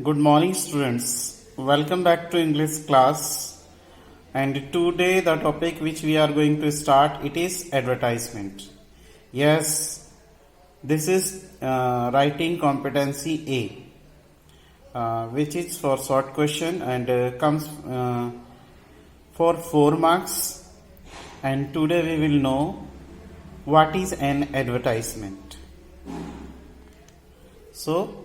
Good morning, students. Welcome back to English class. And today the topic which we are going to start it is advertisement. Yes, this is writing competency A, which is for short question and comes for 4 marks. And today we will know what is an advertisement. So,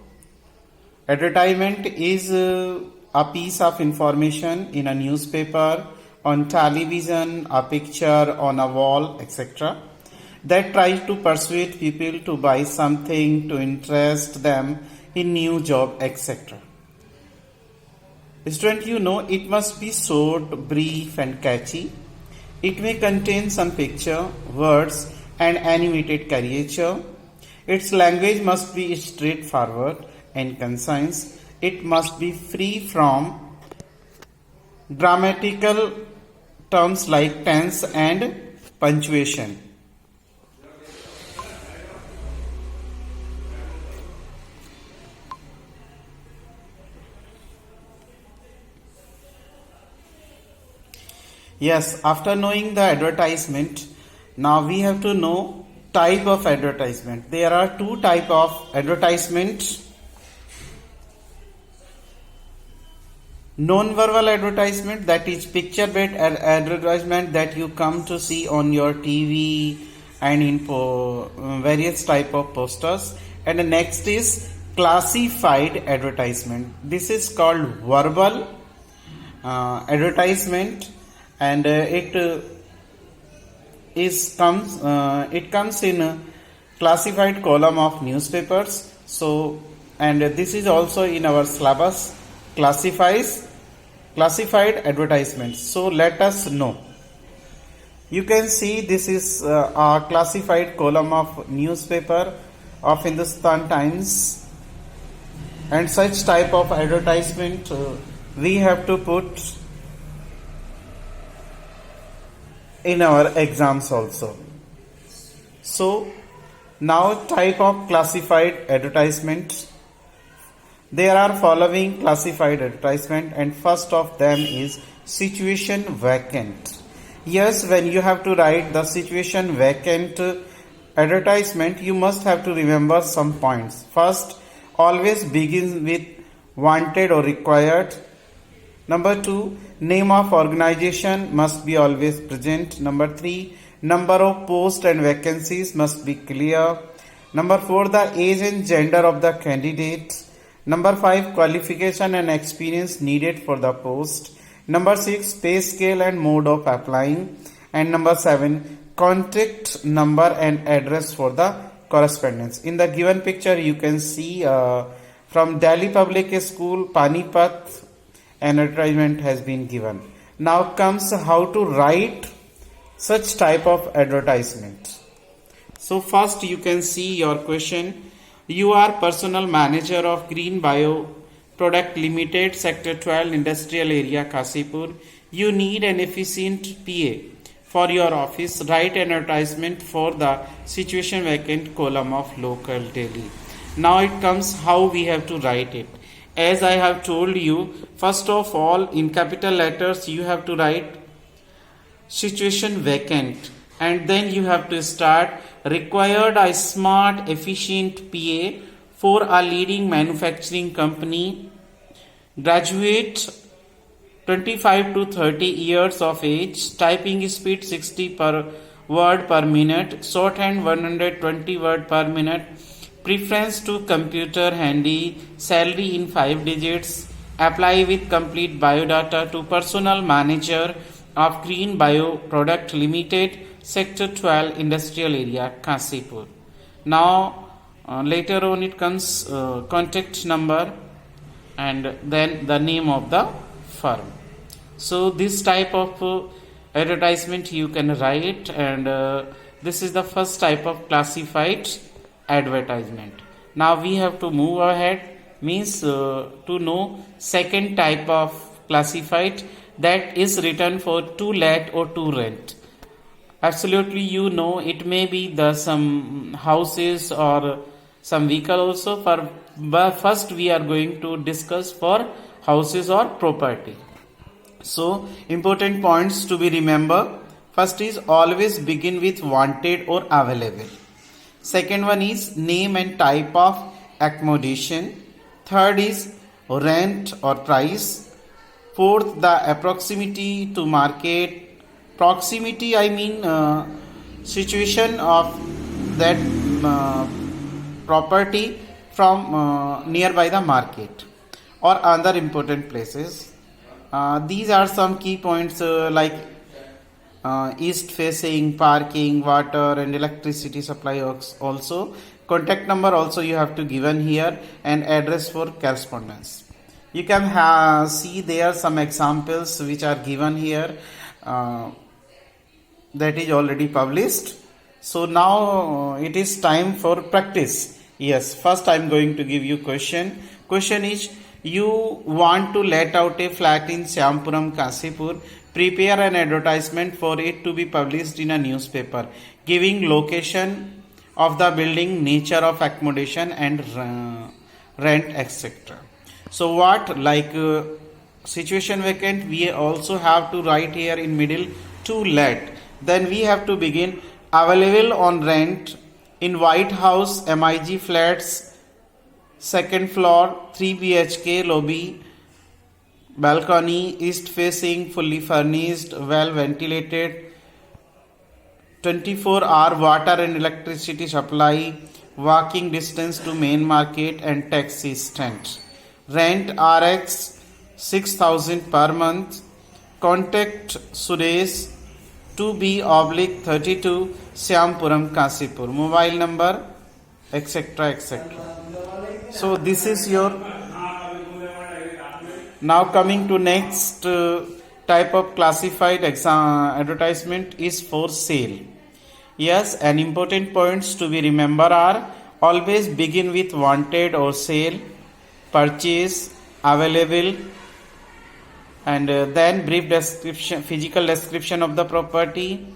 advertisement is a piece of information in a newspaper, on television, a picture on a wall, etc. that tries to persuade people to buy something, to interest them in new job, etc. Student, you know it must be short, brief and catchy. It may contain some picture, words and animated caricature. Its language must be straightforward and concise. It must be free from grammatical terms like tense and punctuation. Yes, after knowing the advertisement, now we have to know type of advertisement. There are two type of advertisement. Non-verbal advertisement, that is picture-based advertisement that you come to see on your TV and in various type of posters. And the next is classified advertisement. This is called verbal advertisement, and it comes in a classified column of newspapers. So, and this is also in our syllabus, classified advertisements. So let us know. You can see this is a classified column of newspaper of Hindustan Times, and such type of advertisement we have to put in our exams also. So now type of classified advertisement. There are following classified advertisement, and first of them is situation vacant. Yes, when you have to write the situation vacant advertisement, you must have to remember some points. First, always begins with wanted or required. Number 2, name of organization must be always present. Number 3, number of posts and vacancies must be clear. Number 4, the age and gender of the candidate. Number 5, qualification and experience needed for the post. Number 6, pay scale and mode of applying. And number 7, contact number and address for the correspondence. In the given picture, you can see from Delhi Public School, Panipat, an advertisement has been given. Now comes how to write such type of advertisement. So first you can see your question. You are personal manager of Green Bio Product Limited, Sector 12, Industrial Area, Kasipur. You need an efficient PA for your office. Write an advertisement for the situation vacant column of local Delhi. Now it comes how we have to write it. As I have told you, first of all, in capital letters you have to write situation vacant, and then you have to start required a smart efficient PA for a leading manufacturing company, graduate 25 to 30 years of age, typing speed 60 per word per minute, shorthand 120 word per minute, preference to computer handy, salary in 5 digits, apply with complete biodata to personal manager of Green Bio Product Limited, Sector 12, Industrial Area, Kasipur. Now later on it comes contact number and then the name of the firm. So this type of advertisement you can write, and this is the first type of classified advertisement. Now we have to move ahead, means to know second type of classified, that is written for to let or to rent. Absolutely, you know, it may be the some houses or some vehicle also for but first we are going to discuss for houses or property. So important points to be remember. First is always begin with wanted or available. Second one is name and type of accommodation. Third is rent or price. Fourth, the proximity to market. Proximity, I mean situation of that property from nearby the market or other important places. These are some key points like east facing, parking, water and electricity supply also. Contact number also you have to given here and address for correspondence. You can see there some examples which are given here that is already published. So now it is time for practice. Yes, first I am going to give you question. Question is, you want to let out a flat in Shyampuram, Kasipur. Prepare an advertisement for it to be published in a newspaper, giving location of the building, nature of accommodation and rent, etc. So what, like situation vacant, we also have to write here in middle to let. Then we have to begin available on rent in White House MIG flats, second floor, 3 BHK, lobby, balcony, east facing, fully furnished, well ventilated, 24-hour water and electricity supply, walking distance to main market and taxi stand. Rent RX 6,000 per month. Contact Suresh 2B/32 Shyampuram, Kasipur. Mobile number, etc. etc. So this is your. Now coming to next type of classified advertisement is for sale. Yes, and important points to be remember are always begin with wanted or sale, purchase, available, and then brief description, physical description of the property.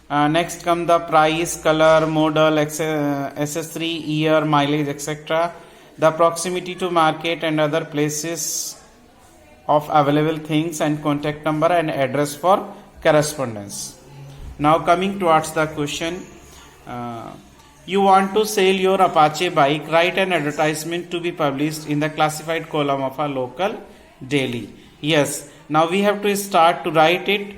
Next come the price, color, model, accessory, year, mileage, etc. The proximity to market and other places of available things, and contact number and address for correspondence. Now coming towards the question, you want to sell your Apache bike, write an advertisement to be published in the classified column of a local daily. Yes, now we have to start to write it.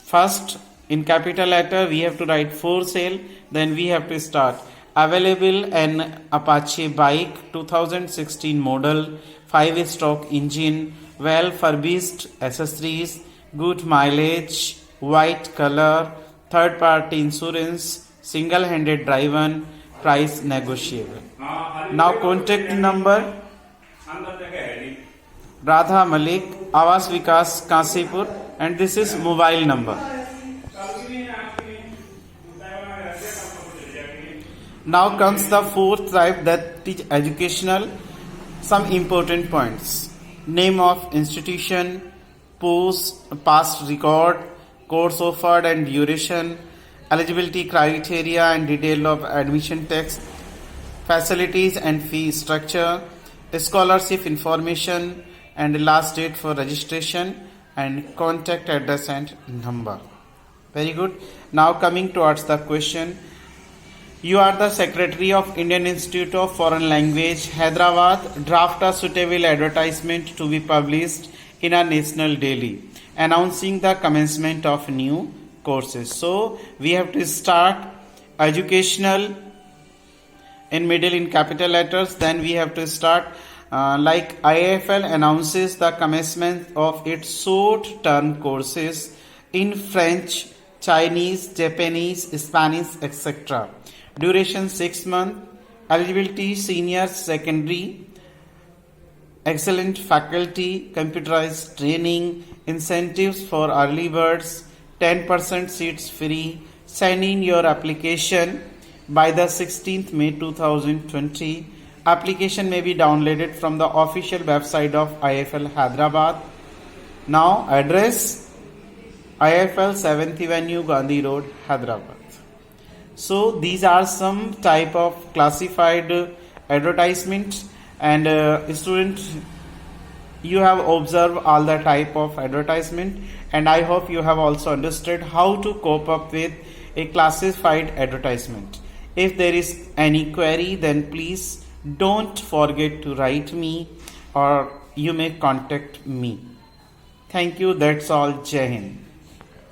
First in capital letter we have to write for sale, then we have to start available an Apache bike 2016 model, 5-stroke engine, well furbished accessories, good mileage, white color, third party insurance, single handed driven, price negotiable. Now contact number Radha Malik, Awas Vikas, Kasipur, and this is mobile number. Now comes the fourth type, that is educational. Some important points: name of institution, past record, course offered and duration, eligibility criteria and detail of admission text, facilities and fee structure, scholarship information and last date for registration, and contact address and number. Very good. Now coming towards the question. You are the Secretary of Indian Institute of Foreign Language, Hyderabad. Draft a suitable advertisement to be published in a national daily, announcing the commencement of new courses. So we have to start educational in middle in capital letters. Then we have to start like IIFL announces the commencement of its short-term courses in French, Chinese, Japanese, Spanish, etc. Duration 6 months. Eligibility senior secondary. Excellent faculty. Computerized training. Incentives for early birds. 10% seats free. Send in your application by the 16th May 2020. Application may be downloaded from the official website of IIFL Hyderabad. Now address IIFL 7th Avenue, Gandhi Road, Hyderabad. So these are some type of classified advertisements, and students, you have observed all the type of advertisement, and I hope you have also understood how to cope up with a classified advertisement. If there is any query, then please don't forget to write me, or you may contact me. Thank you. That's all. Jai Hind.